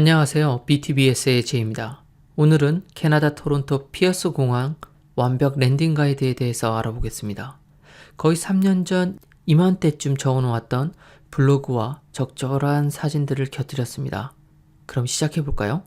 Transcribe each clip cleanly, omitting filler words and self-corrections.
안녕하세요. BTBS의 제이입니다. 오늘은 캐나다 토론토 피어스 공항 완벽 랜딩 가이드에 대해서 알아보겠습니다. 거의 3년 전 이맘때쯤 적어놓았던 블로그와 적절한 사진들을 곁들였습니다. 그럼 시작해볼까요?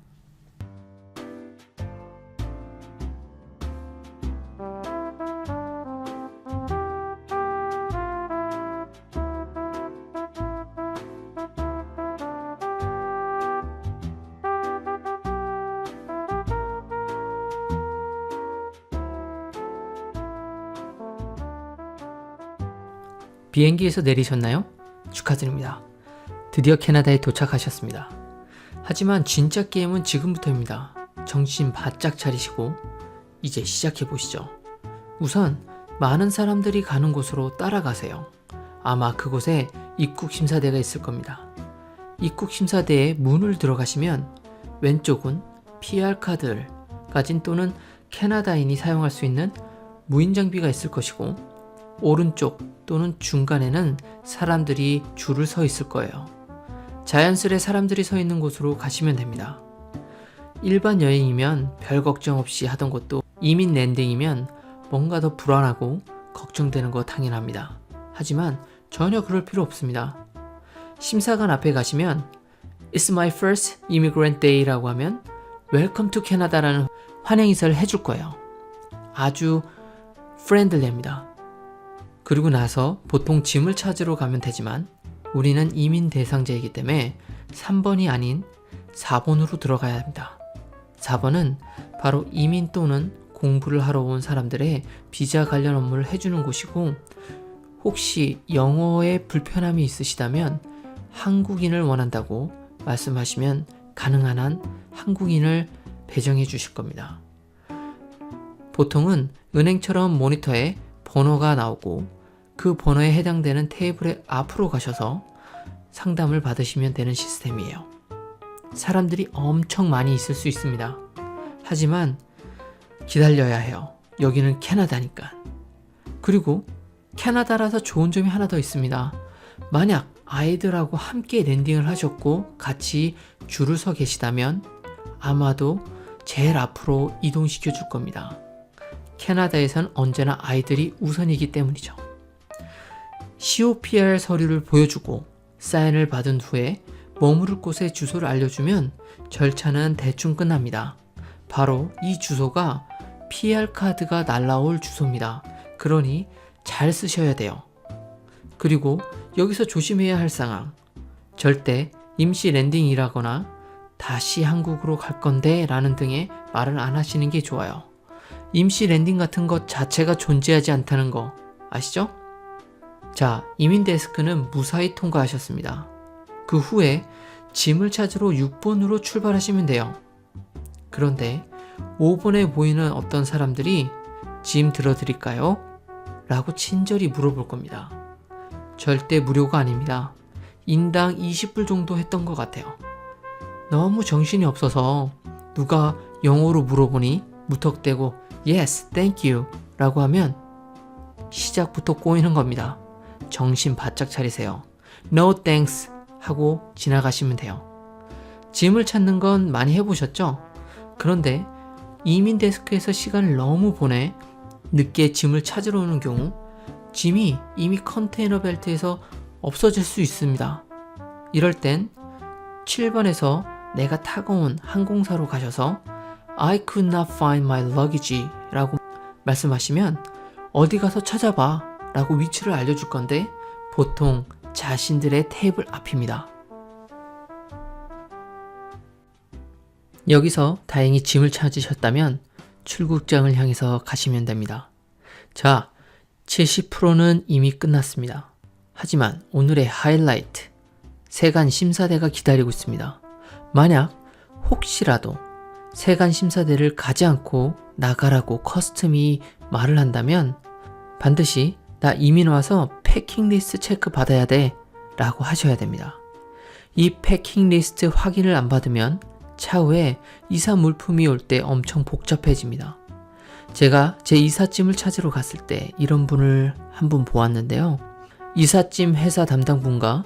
비행기에서 내리셨나요? 축하드립니다. 드디어 캐나다에 도착하셨습니다. 하지만 진짜 게임은 지금부터입니다. 정신 바짝 차리시고 이제 시작해보시죠. 우선 많은 사람들이 가는 곳으로 따라가세요. 아마 그곳에 입국 심사대가 있을 겁니다. 입국 심사대에 문을 들어가시면 왼쪽은 PR카드를 가진 또는 캐나다인이 사용할 수 있는 무인장비가 있을 것이고, 오른쪽 또는 중간에는 사람들이 줄을 서 있을 거예요. 자연스레 사람들이 서 있는 곳으로 가시면 됩니다. 일반 여행이면 별 걱정 없이 하던 곳도 이민 랜딩이면 뭔가 더 불안하고 걱정되는 거 당연합니다. 하지만 전혀 그럴 필요 없습니다. 심사관 앞에 가시면 It's my first immigrant day라고 하면 Welcome to Canada라는 환영 인사를 해줄 거예요. 아주 프렌들리합니다. 그리고 나서 보통 짐을 찾으러 가면 되지만 우리는 이민 대상자이기 때문에 3번이 아닌 4번으로 들어가야 합니다. 4번은 바로 이민 또는 공부를 하러 온 사람들의 비자 관련 업무를 해주는 곳이고, 혹시 영어에 불편함이 있으시다면 한국인을 원한다고 말씀하시면 가능한 한 한국인을 배정해 주실 겁니다. 보통은 은행처럼 모니터에 번호가 나오고 그 번호에 해당되는 테이블의 앞으로 가셔서 상담을 받으시면 되는 시스템이에요. 사람들이 엄청 많이 있을 수 있습니다. 하지만 기다려야 해요. 여기는 캐나다니까. 그리고 캐나다라서 좋은 점이 하나 더 있습니다. 만약 아이들하고 함께 랜딩을 하셨고 같이 줄을 서 계시다면 아마도 제일 앞으로 이동시켜 줄 겁니다. 캐나다에선 언제나 아이들이 우선이기 때문이죠. COPR 서류를 보여주고 사인을 받은 후에 머무를 곳의 주소를 알려주면 절차는 대충 끝납니다. 바로 이 주소가 PR카드가 날라올 주소입니다. 그러니 잘 쓰셔야 돼요. 그리고 여기서 조심해야 할 상황, 절대 임시 랜딩이라거나 다시 한국으로 갈 건데 라는 등의 말을 안 하시는 게 좋아요. 임시 랜딩 같은 것 자체가 존재하지 않다는 거 아시죠? 자, 이민 데스크는 무사히 통과하셨습니다. 그 후에 짐을 찾으러 6번으로 출발하시면 돼요. 그런데 5번에 보이는 어떤 사람들이 짐 들어드릴까요? 라고 친절히 물어볼 겁니다. 절대 무료가 아닙니다. 인당 20불 정도 했던 것 같아요. 너무 정신이 없어서 누가 영어로 물어보니 무턱대고 Yes, thank you 라고 하면 시작부터 꼬이는 겁니다. 정신 바짝 차리세요. No thanks 하고 지나가시면 돼요. 짐을 찾는 건 많이 해보셨죠? 그런데 이민 데스크에서 시간을 너무 보내 늦게 짐을 찾으러 오는 경우 짐이 이미 컨테이너 벨트에서 없어질 수 있습니다. 이럴 땐 7번에서 내가 타고 온 항공사로 가셔서 I could not find my luggage 라고 말씀하시면 어디 가서 찾아봐 라고 위치를 알려줄 건데 보통 자신들의 테이블 앞입니다. 여기서 다행히 짐을 찾으셨다면 출국장을 향해서 가시면 됩니다. 자, 70%는 이미 끝났습니다. 하지만 오늘의 하이라이트, 세관 심사대가 기다리고 있습니다. 만약 혹시라도 세관 심사대를 가지 않고 나가라고 커스텀이 말을 한다면 반드시 나 이민 와서 패킹 리스트 체크 받아야 돼 라고 하셔야 됩니다. 이 패킹 리스트 확인을 안 받으면 차후에 이사 물품이 올 때 엄청 복잡해집니다. 제가 제 이삿짐을 찾으러 갔을 때 이런 분을 한 분 보았는데요. 이삿짐 회사 담당분과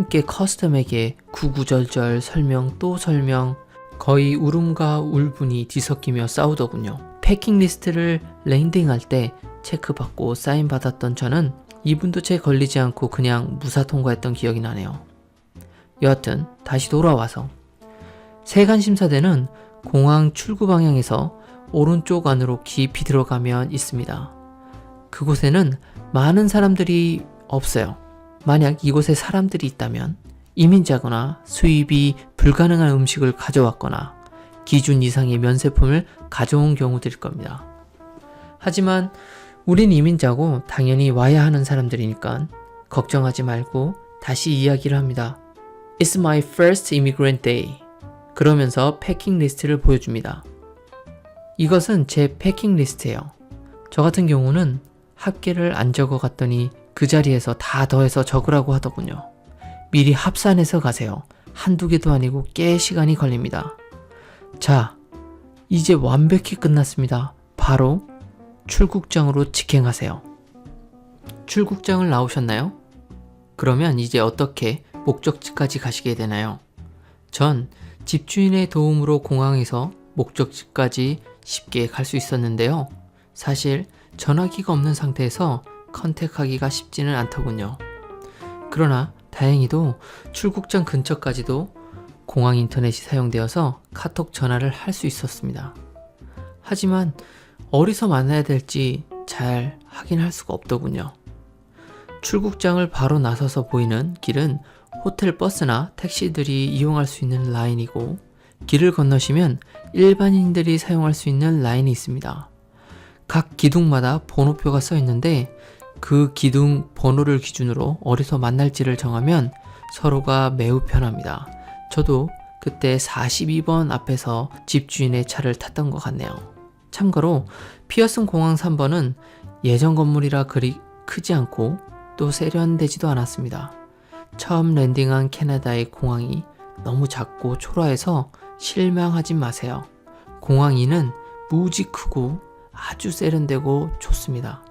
함께 커스텀에게 구구절절 설명 또 설명, 거의 울음과 울분이 뒤섞이며 싸우더군요. 패킹 리스트를 랜딩할 때 체크받고 사인받았던 저는 이분도 채 걸리지 않고 그냥 무사 통과했던 기억이 나네요. 여하튼 다시 돌아와서 세관 심사대는 공항 출구 방향에서 오른쪽 안으로 깊이 들어가면 있습니다. 그곳에는 많은 사람들이 없어요. 만약 이곳에 사람들이 있다면 이민자거나 수입이 불가능한 음식을 가져왔거나 기준 이상의 면세품을 가져온 경우들일 겁니다. 하지만 우린 이민자고 당연히 와야 하는 사람들이니까 걱정하지 말고 다시 이야기를 합니다. It's my first immigrant day. 그러면서 패킹 리스트를 보여줍니다. 이것은 제 패킹 리스트예요. 저 같은 경우는 합계를 안 적어 갔더니 그 자리에서 다 더해서 적으라고 하더군요. 미리 합산해서 가세요. 한두 개도 아니고 꽤 시간이 걸립니다. 자, 이제 완벽히 끝났습니다. 바로 출국장으로 직행하세요. 출국장을 나오셨나요? 그러면 이제 어떻게 목적지까지 가시게 되나요? 전 집주인의 도움으로 공항에서 목적지까지 쉽게 갈 수 있었는데요. 사실 전화기가 없는 상태에서 컨택하기가 쉽지는 않더군요. 그러나 다행히도 출국장 근처까지도 공항 인터넷이 사용되어서 카톡 전화를 할 수 있었습니다. 하지만 어디서 만나야 될지 잘 확인할 수가 없더군요. 출국장을 바로 나서서 보이는 길은 호텔 버스나 택시들이 이용할 수 있는 라인이고, 길을 건너시면 일반인들이 사용할 수 있는 라인이 있습니다. 각 기둥마다 번호표가 써 있는데 그 기둥 번호를 기준으로 어디서 만날지를 정하면 서로가 매우 편합니다. 저도 그때 42번 앞에서 집주인의 차를 탔던 것 같네요. 참고로 피어슨 공항 3번은 예전 건물이라 그리 크지 않고 또 세련되지도 않았습니다. 처음 랜딩한 캐나다의 공항이 너무 작고 초라해서 실망하지 마세요. 공항 2는 무지 크고 아주 세련되고 좋습니다.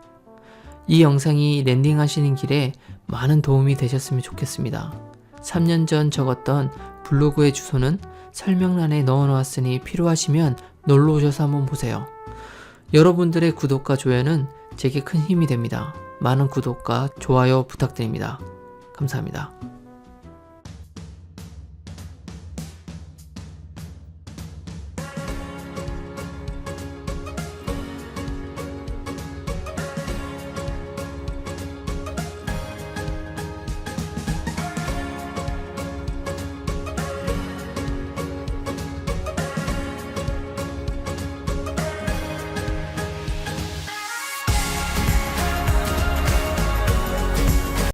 이 영상이 랜딩하시는 길에 많은 도움이 되셨으면 좋겠습니다. 3년 전 적었던 블로그의 주소는 설명란에 넣어놓았으니 필요하시면 놀러 오셔서 한번 보세요. 여러분들의 구독과 좋아요는 제게 큰 힘이 됩니다. 많은 구독과 좋아요 부탁드립니다. 감사합니다.